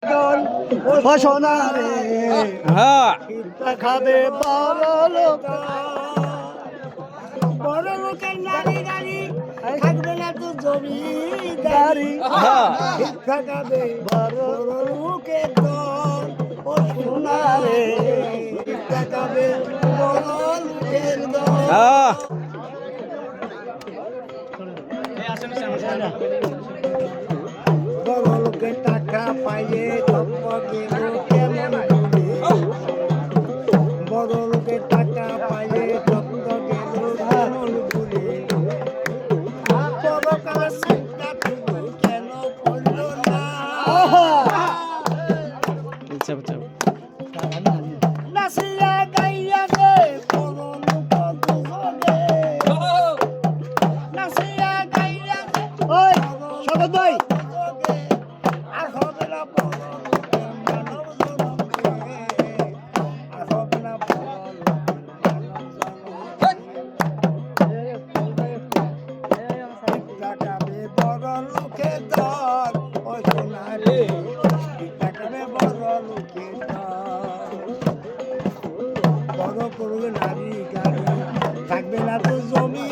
ও সোনা রে হ্যাঁ খাবে বড় লোক বড় লোকের নারী গাড়ি থাকবে না তো জমিদারি দাড়ি হ্যাঁ ভিক্ষা খাবে বড় বড় লোকের দল ও সোনা রে রে ভিক্ষা খাবে বড় লোকের দল হ্যাঁ বড় লোকের টাকা পাইয়ে তপ্প গেল কেমন করে বড় লোকের টাকা পাইয়ে তপ্প গেল কেমন করে পরকালে চিন্তা তুমি কেন করলো না আচ্ছা আচ্ছা নাচিয়া গাইয়া গে বড় লোক দুজনে নাচিয়া গাইয়া গে ওই সগত ভাই আর হবে না বড় লোকের মানব জনমে আর হবে না বড় লোকের টাকাবে বড় লোকের দল ওই সোনা রে টাকাবে বড় লোকের দল বড় করবে নারী গাড়ি থাকবে না তো জমি